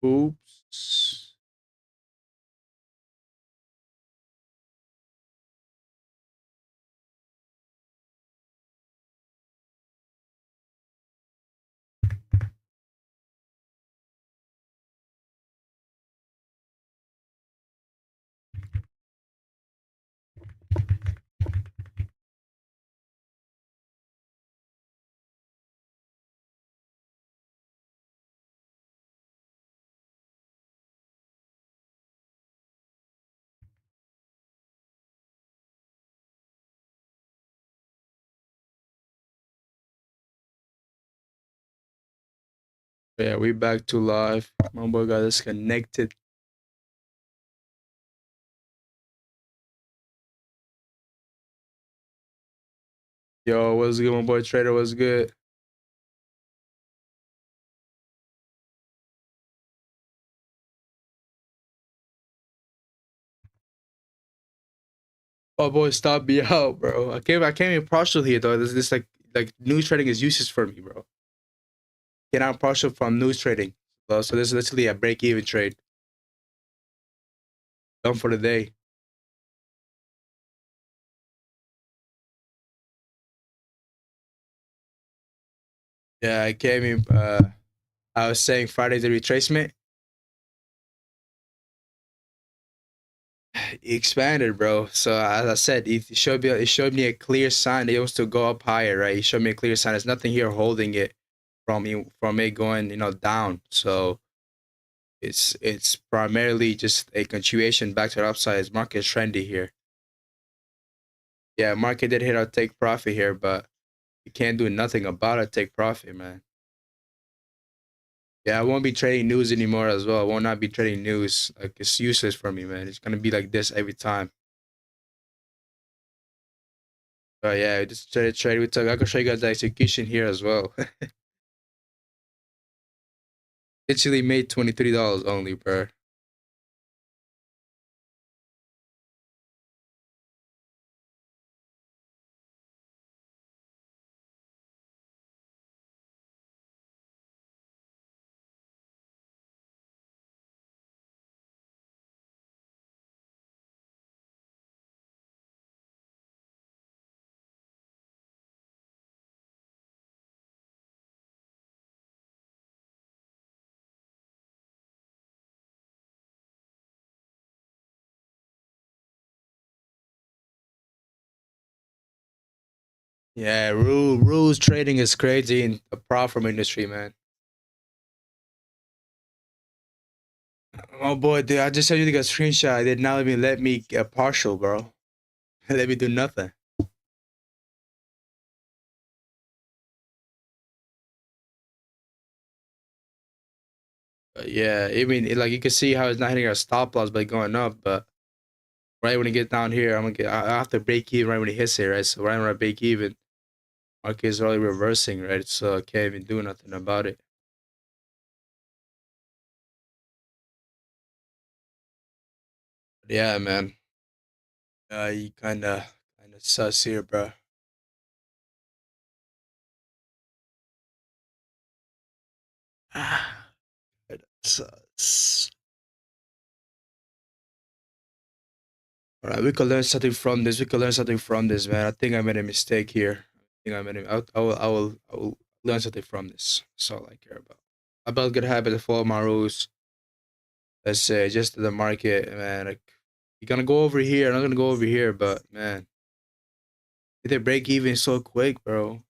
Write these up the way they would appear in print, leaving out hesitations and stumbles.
Oops. Yeah, we back to live. My boy got disconnected. Yo, what's good, my boy Trader? What's good? Oh boy, stop me out, bro. I came in partial here though. This like news trading is useless for me, bro. Get out partial from news trading. Bro. So this is literally a break-even trade. Done for the day. Yeah, I came in. I was saying Friday's a retracement. It expanded, bro. So as I said, it showed me a clear sign that it wants to go up higher, right? It showed me a clear sign. There's nothing here holding it from it going, down. So it's primarily just a continuation back to the upside. It's market trendy here. Yeah, market did hit our take profit here, but you can't do nothing about it. Take profit, man. Yeah, I won't be trading news anymore as well. I will not be trading news. Like it's useless for me, man. It's gonna be like this every time. But yeah, just trade. We took. I can show you guys the execution here as well. Literally made $23 only, bro. Yeah, rules trading is crazy in the prop firm industry, man. Oh boy, dude, I just showed you the screenshot. They now even let me get partial, bro. Let me do nothing. Yeah, I mean, like you can see how it's not hitting our stop loss by going up, but right when it gets down here, I have to break even right when it hits here, right? So right when I break even, market is already reversing, right? So I can't even do nothing about it. But yeah, man. You kinda sus here, bro. Sus. All right, we could learn something from this. We could learn something from this, man. I think I made a mistake here. I think I made a, I will learn something from this. That's all I care about. I build good habits to follow my rules. Let's say just the market, man. Like you're gonna go over here. I'm not gonna go over here, but man, they break even so quick, bro.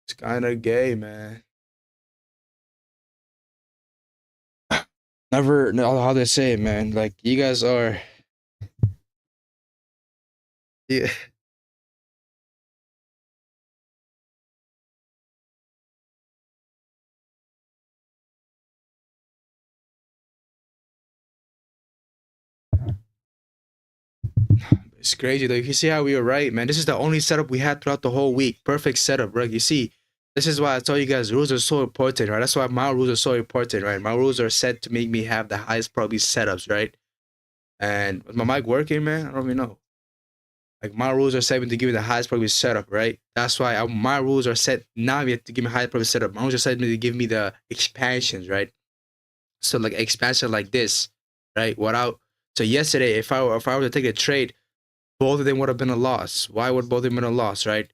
It's kind of gay, man. Never, no, how they say it, man. Like you guys are, yeah. It's crazy though. If you see how we were right, man, this is the only setup we had throughout the whole week. Perfect setup, bro. You see, this is why I tell you guys rules are so important, right? That's why my rules are so important, right? My rules are set to make me have the highest probability setups, right? And was my mic working, man? I don't even know. Like my rules are set to give me the highest probability setup, right? That's why my rules are set now to give me highest probability setup. My rules are set to give me the expansions, right? So like expansion like this, right? So yesterday, if I were to take a trade, both of them would have been a loss. Why would both of them been a loss, right?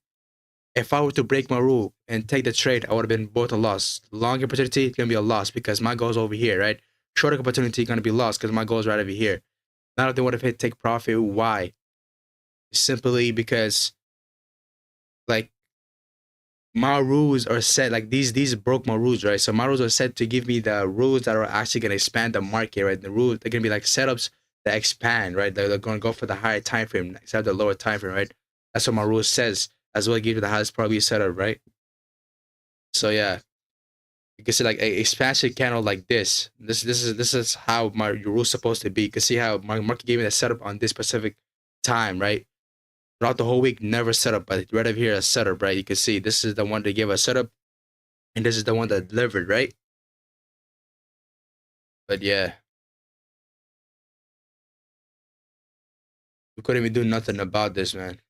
If I were to break my rule and take the trade, I would have been both a loss. Long opportunity gonna be a loss because my goal's over here, right? Short opportunity gonna be lost because my goal's right over here. None of them would have hit take profit. Why? Simply because like my rules are set, like these broke my rules, right? So my rules are set to give me the rules that are actually gonna expand the market, right? The rules, they're gonna be like setups that expand, right? They're gonna go for the higher time frame instead of the lower time frame, right? That's what my rule says, as well give you the highest probability setup, right? So yeah, you can see like a expansion candle like this. This is how my your rule's supposed to be. You can see how my market gave me the setup on this specific time, right? Throughout the whole week, never set up, but right over here, a setup, right? You can see this is the one that gave a setup, and this is the one that delivered, right? But yeah, we couldn't even do nothing about this, man.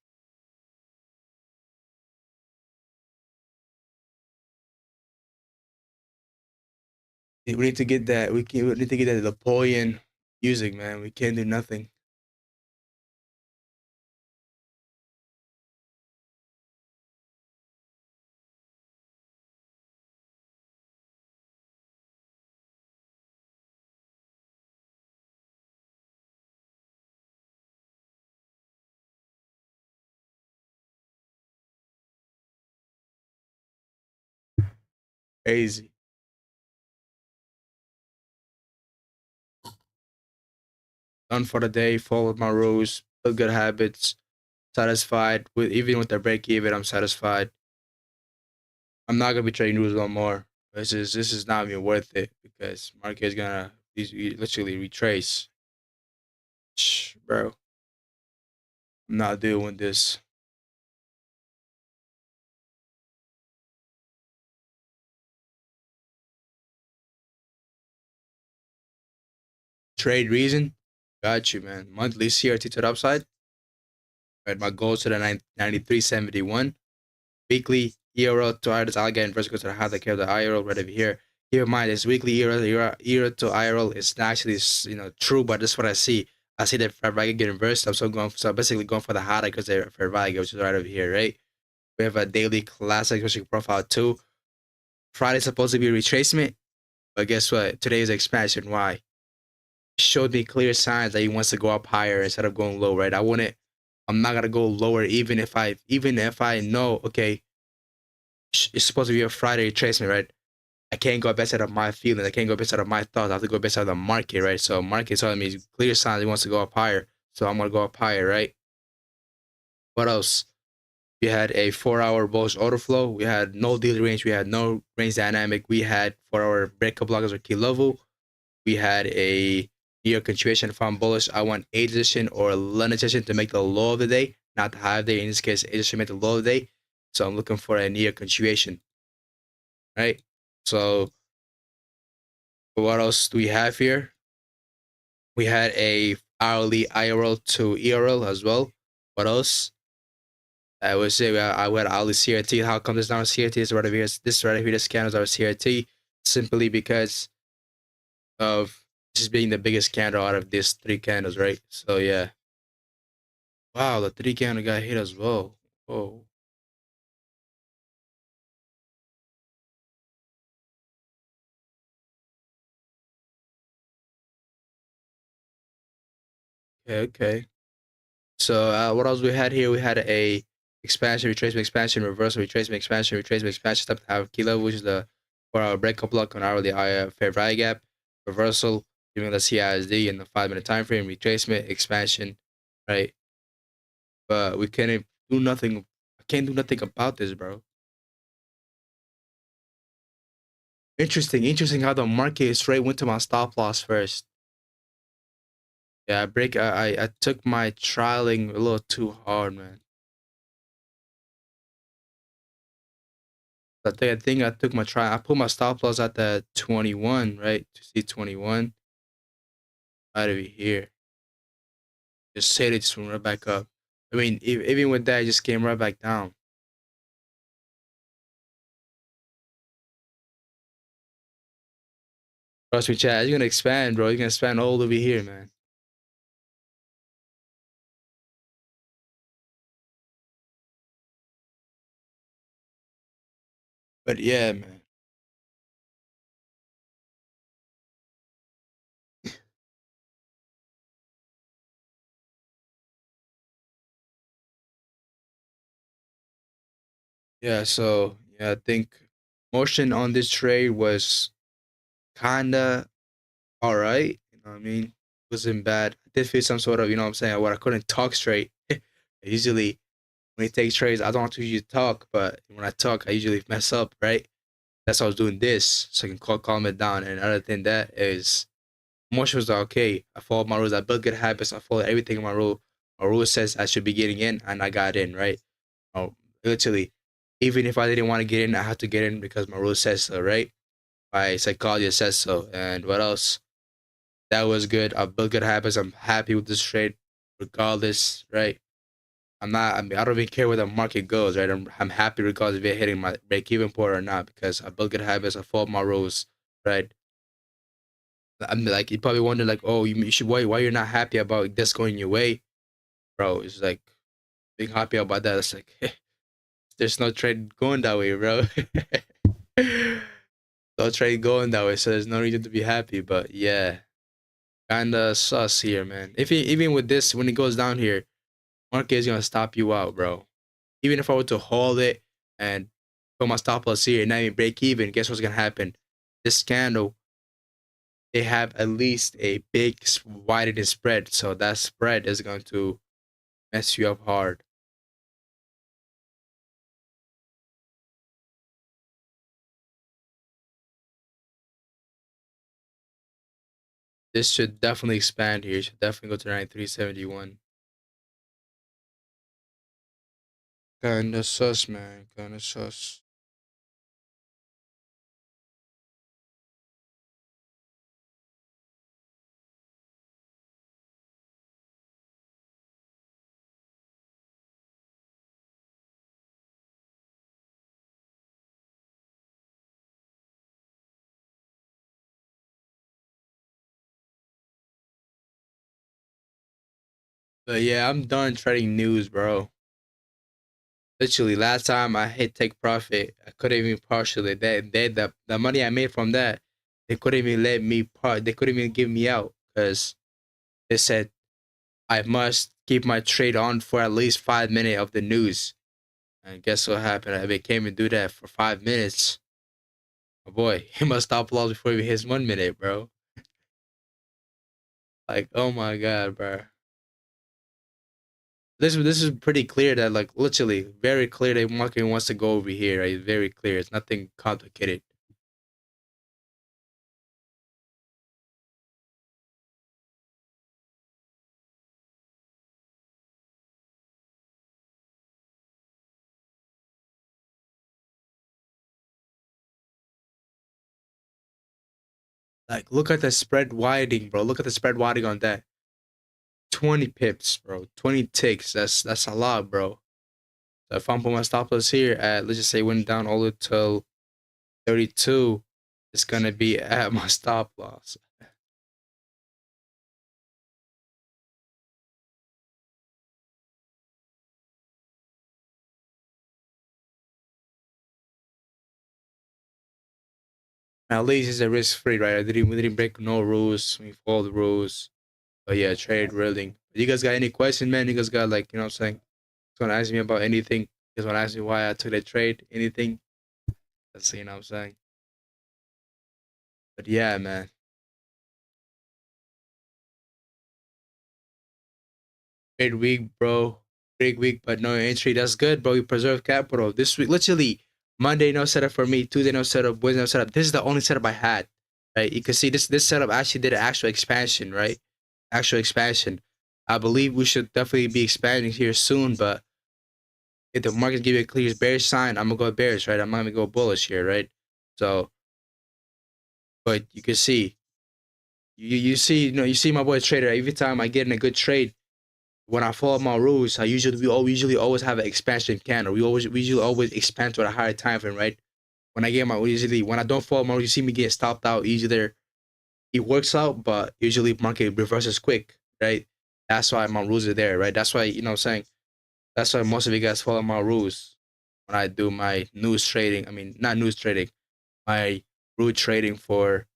We need to get that. We need to get that Napoleon music, man. We can't do nothing. Crazy. Done for the day. Followed my rules. Build good habits. Satisfied with even with the break even. I'm satisfied. I'm not gonna be trading rules no more. This is not even worth it because market is gonna literally retrace. Bro, I'm not doing this. Trade reason. Got you, man. Monthly CRT to the upside. Right, my goals to the 93.71. Weekly euro to IRL. I'll get inverse because I have the care of the IRL right over here. Keep in mind, this weekly euro to IRL is not actually true, but this is what I see. I see that fair value get inversed. So basically going for the harder because they're fair value, which is right over here, right? We have a daily classic profile too. Friday's supposed to be a retracement, but guess what? Today is expansion. Why? Showed me clear signs that he wants to go up higher instead of going low, right? I'm not gonna go lower even if I know, okay, it's supposed to be a Friday retracement, right? I can't go based out of my feelings. I can't go based out of my thoughts. I have to go based out of the market, right? So market telling me clear signs he wants to go up higher. So I'm gonna go up higher, right? What else? We had a 4-hour bullish order flow. We had no daily range. We had no range dynamic. We had 4-hour breakup blockers or key level. We had a near continuation from bullish. I want 8 position or London session to make the low of the day, not the high of the day. In this case, 8 position make the low of the day. So I'm looking for a near continuation, right? So what else do we have here? We had a hourly IRL to ERL as well. What else? I would say I went hourly CRT. How come this not CRT? Is right over here. This right over here, this candle is our CRT, simply because of this being the biggest candle out of these 3 candles, right? So yeah. Wow, the 3 candle got hit as well. Oh, okay, okay. So what else we had here? We had a expansion, retracement, expansion, reversal, retracement, expansion. Step to have key level, which is the 4-hour breakup block on hourly fair value gap. Reversal, giving the CISD in the 5-minute time frame. Retracement, expansion, right? But we can't do nothing. I can't do nothing about this, bro. Interesting how the market straight went to my stop loss first. Yeah, I took my trialing a little too hard, man. I think I took my try. I put my stop loss at the 21, right? To see 21 right over here. Just say it just went right back up. I mean, even with that, it just came right back down. Trust me, Chad. You're gonna expand, bro. You're gonna expand all over here, man. But yeah, man. Yeah. So yeah, I think motion on this trade was kinda all right. You know what I mean? It wasn't bad. I did feel some sort of, you know what I'm saying, where I couldn't talk straight. Usually when you take trades, I don't want to usually talk, but when I talk, I usually mess up, right? That's why I was doing this, so I can calm it down. And other than that is motion was okay. I followed my rules. I built good habits. I followed everything in my rule. My rule says I should be getting in, and I got in, right? Oh, literally, even if I didn't want to get in, I had to get in because my rule says so, right? My psychology says so. And what else? That was good. I built good habits. I'm happy with this trade, regardless, right? I'm not. I mean, I don't even care where the market goes, right? I'm happy regardless if it hitting my break even point or not because I built good habits. I followed my rules, right? I'm like, you probably wonder, like, oh, you should why you're not happy about this going your way, bro? It's like being happy about that. It's like there's no trade going that way, bro. No trade going that way, so there's no reason to be happy. But yeah, kinda sus here, man. If even with this, when it goes down here, market is gonna stop you out, bro. Even if I were to hold it and put my stop loss here and not even break even, guess what's gonna happen? This candle, they have at least a big widening spread, so that spread is going to mess you up hard. This should definitely expand here. It should definitely go to 9371. Kinda sus, man. Kinda sus. But yeah, I'm done trading news, bro. Literally, last time I hit take profit, I couldn't even partially. The money I made from that, they couldn't even let me part. They couldn't even give me out because they said I must keep my trade on for at least 5 minutes of the news. And guess what happened? I came and do that for 5 minutes. Oh boy, he must stop loss before he hits 1 minute, bro. Like, oh my god, bro. This is pretty clear that, like, literally very clear that market wants to go over here. Right? Very clear. It's nothing complicated. Like, look at the spread widening, bro. Look at the spread widening on that. 20 pips, bro. 20 ticks. That's a lot, bro. So if I'm putting my stop loss here at, let's just say, went down all the way till 32, it's gonna be at my stop loss. At least it's a risk free, right? We didn't break no rules. We follow the rules. But yeah, trade reeling. You guys got any questions, man? You guys got, like, you know what I'm saying? You want to ask me about anything? You guys want to ask me why I took that trade? Anything? Let's see, you know what I'm saying? But yeah, man. Great week, bro. Great week, but no entry. That's good, bro. You preserve capital. This week, literally, Monday no setup for me. Tuesday no setup. Wednesday no setup. This is the only setup I had. Right? You can see this setup actually did an actual expansion, right? Actual expansion. I believe we should definitely be expanding here soon, but if the market give you a clear bearish sign, I'm gonna go bearish, right? I'm not gonna go bullish here, right? So, but you can see, you see, you see my boy trader. Every time I get in a good trade, When I follow my rules, we usually always have an expansion candle. We usually always expand to a higher time frame, right? When I get my usually when I don't follow my rules, you see me get stopped out. Either it works out, but usually market reverses quick, right? That's why my rules are there, right? That's why what I'm saying. That's why most of you guys follow my rules when I do my news trading. I mean, not news trading, my rule trading for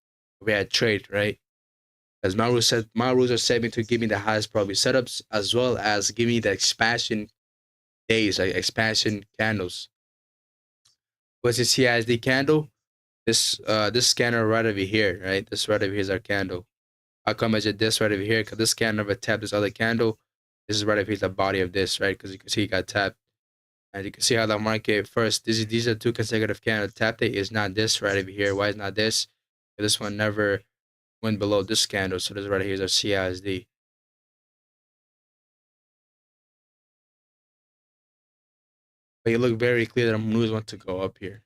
we had trade, right? As my rules are set me to give me the highest probability setups as well as give me the expansion days, like expansion candles. What's this CISD candle? This scanner right over here, right? This right over here is our candle. How come I did this right over here? Because this candle never tapped this other candle. This is right over here, the body of this, right? Because you can see it got tapped. And you can see how the market first, these are two consecutive candles. Tapped it is not this right over here. Why is not this? This one never went below this candle. So this right here is our CISD. But you look very clear that I'm losing want to go up here.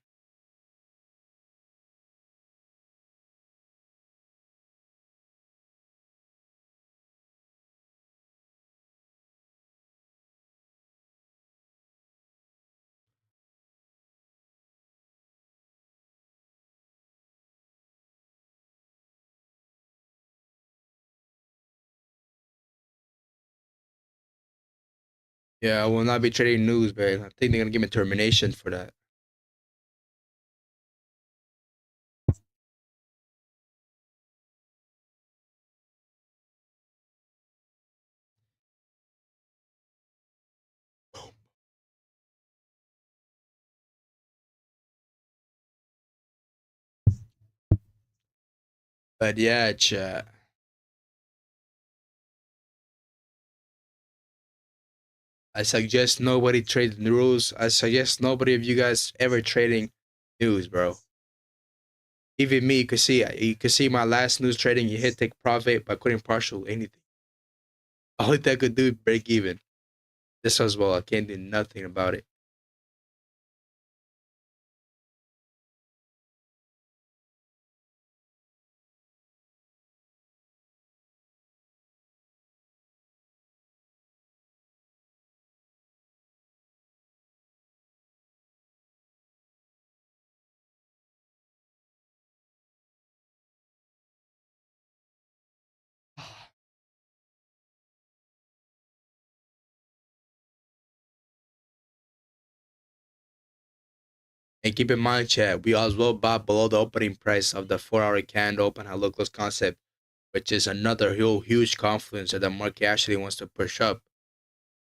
Yeah, I will not be trading news, but I think they're gonna give me termination for that. But yeah, chat. I suggest nobody trade the rules. I suggest nobody of you guys ever trading news, bro. Even me, you could see my last news trading. You hit take profit, but couldn't partial anything. All that I could do is break even. This as well, I can't do nothing about it. And keep in mind, chat, we as well bought below the opening price of the 4 hour candle open high low close concept, which is another huge confluence that the market actually wants to push up.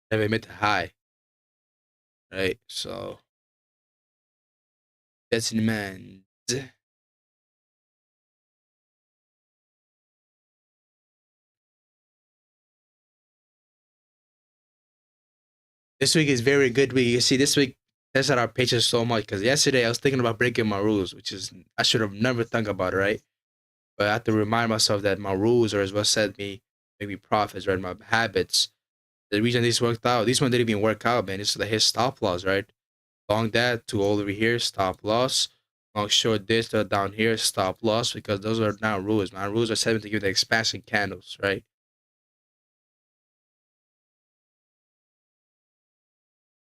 Never mid to high, right? So that's in man. This week is very good week. You see, this week tested our patience so much because yesterday I was thinking about breaking my rules, which is I should have never thought about it, right? But I have to remind myself that my rules are what set me make me profits, right? My habits. The reason these worked out, these one didn't even work out, man. It's the his stop loss, right? Long that to all over here, stop loss. Long short this to down here, stop loss, because those are not rules. My rules are set to give the expansion candles, right?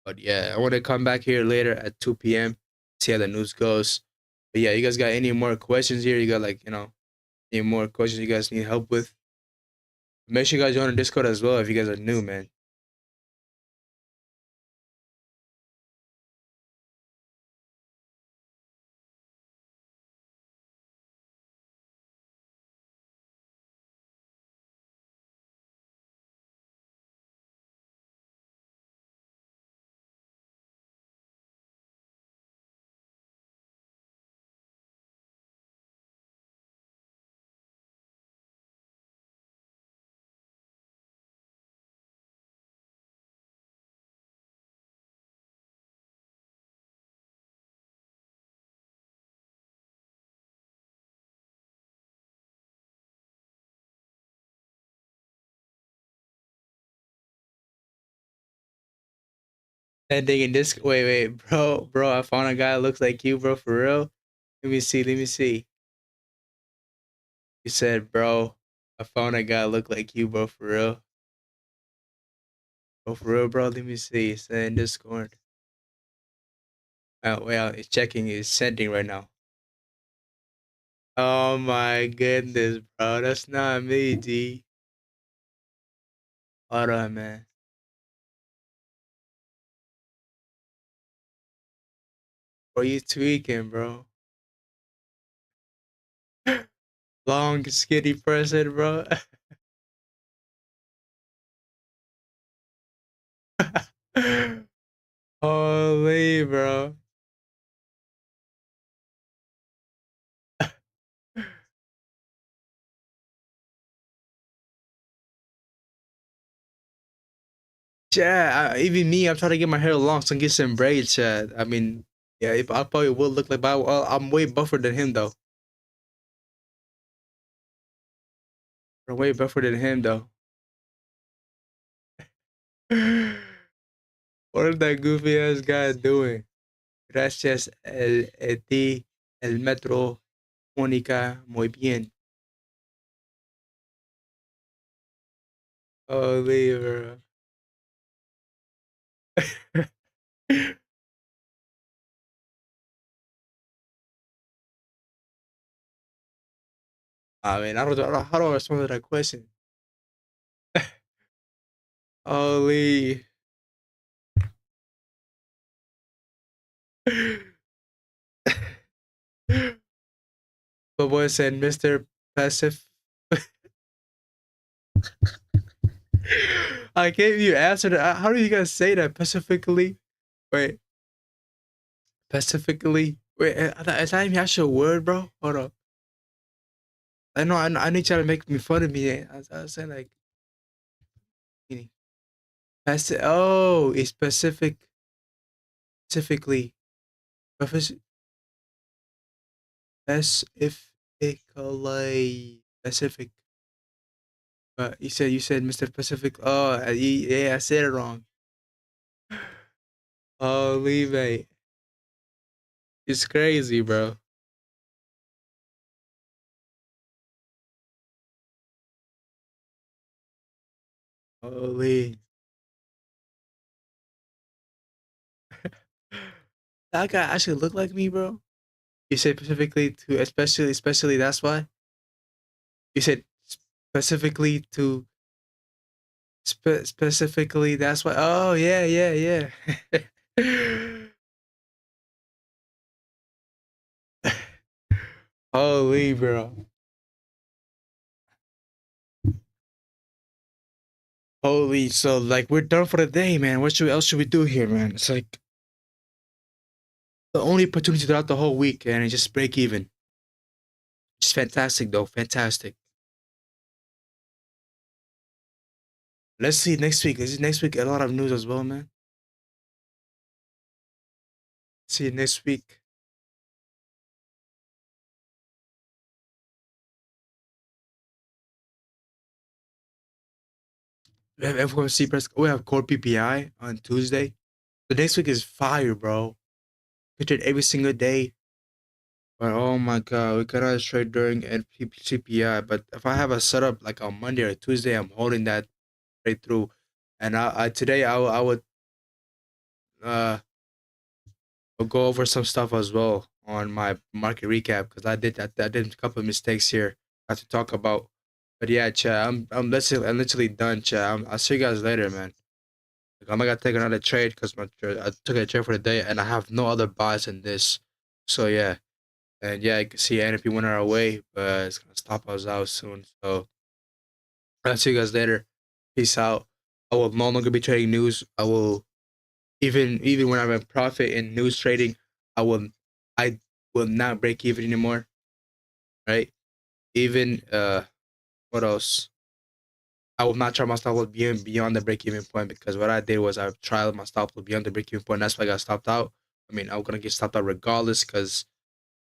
But yeah, I want to come back here later at 2 p.m. See how the news goes. But yeah, you guys got any more questions here? You got like, any more questions you guys need help with? Make sure you guys join the Discord as well if you guys are new, man. That thing in this wait, bro, I found a guy that looks like you, bro, for real. Let me see. You said, bro, I found a guy that look like you, bro, for real. Oh, for real, bro. Let me see. It's in Discord. Oh, well, it's checking. It's sending right now. Oh my goodness, bro. That's not me, G. Hold on, man. Bro, you tweaking, bro. Long, skinny person, bro. Holy, bro. Yeah, even me, I'm trying to get my hair long so I can get some braids, Chad. I mean, yeah, if I probably will look like, but I'm way buffer than him, though. I'm way buffer than him, though. What is that goofy ass guy doing? Gracias ti, el metro, Mónica, muy bien. Holy, bro. I mean, I don't know how do I respond to that question. Holy. But boy said Mr. Passive. I gave you answer that. How do you guys say that? Pacifically? Wait, pacifically? Wait, is that even actually a word, bro? Hold up. I need you to make me fun of me. I was saying like, meaning. Oh, it's specifically. Specifically. Pacific. But you said Mr. Pacific. Oh, yeah, I said it wrong. Holy mate. It's crazy, bro. Holy. That guy actually look like me, bro. You said specifically to especially that's why? You said specifically to specifically that's why. Oh yeah, yeah, yeah. Holy bro. Holy, so like we're done for the day, man. What else should we do here, man? It's like the only opportunity throughout the whole week and just break even. It's fantastic though, fantastic. Let's see next week. Is next week a lot of news as well, man? See you next week. We have FOMC press. We have core PPI on Tuesday. The next week is fire, bro. We trade every single day. But oh my god, we cannot trade during CPI. But if I have a setup like on Monday or Tuesday, I'm holding that right through. And I today I would uh I'll go over some stuff as well on my market recap because I did a couple of mistakes here I have to talk about. But yeah, chat, I'm literally done, chat. I'll see you guys later, man. Like, I'm gonna take another trade because I took a trade for the day and I have no other buys in this. So yeah. And yeah, you can see NFP went our way, but it's gonna stop us out soon. So I'll see you guys later. Peace out. I will no longer be trading news. I will even when I'm in profit in news trading, I will not break even anymore. Right? Even what else? I will not try my stop loss beyond the break even point because what I did was I tried my stop loss beyond the break even point. That's why I got stopped out. I mean, I'm gonna get stopped out regardless because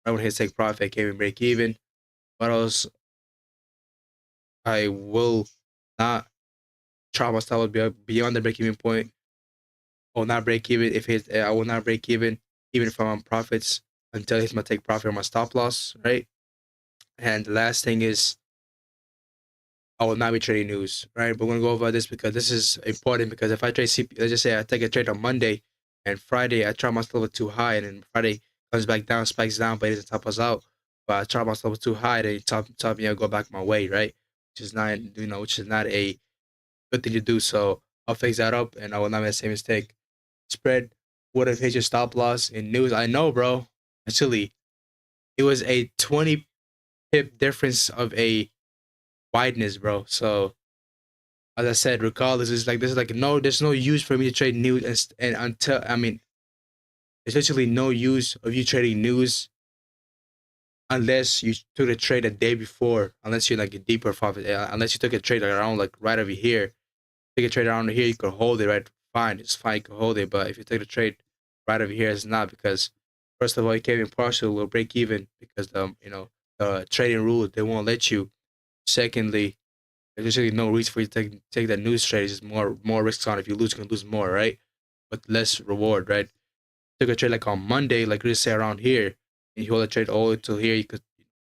I would hit take profit, I can't even break even. What else? I will not try my stop loss beyond the break even point. I will not break even if it's. I will not break even if I'm on profits until it hits my take profit or my stop loss. Right. And the last thing is I will not be trading news, right? But we're gonna go over this because this is important. Because if I trade CP, let's just say I take a trade on Monday, and Friday I try myself a little too high, and then Friday comes back down, spikes down, but it doesn't top us out. But I try myself too high, then top me, I go back my way, right? Which is not, which is not a good thing to do. So I'll fix that up, and I will not make the same mistake. Spread would have hit your stop loss in news. I know, bro. Actually, it was a 20 pip difference of a wideness, bro. So as I said, regardless, it's like there's like no, there's no use for me to trade news, and until I mean, there's literally no use of you trading news unless you took a trade a day before, unless you're like a deeper profit, unless you took a trade like around like right over here, take a trade around here, you could hold it, right? Fine, it's fine, you can hold it. But if you take a trade right over here, it's not, because first of all, you can't even partial will break even because the trading rules they won't let you. Secondly, there's usually no reason for you to take that news trade. It's just more risks on. If you lose, you can lose more, right? But less reward, right? Took a trade like on Monday, like we just say around here, and you hold a trade all the way till here,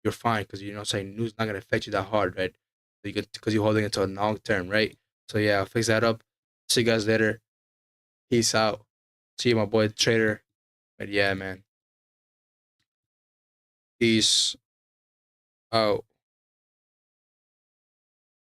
you're fine because saying news not gonna affect you that hard, right? So you could, because you're holding it to a long term, right? So yeah, I'll fix that up. See you guys later. Peace out. See you, my boy Trader. But yeah, man. Peace out.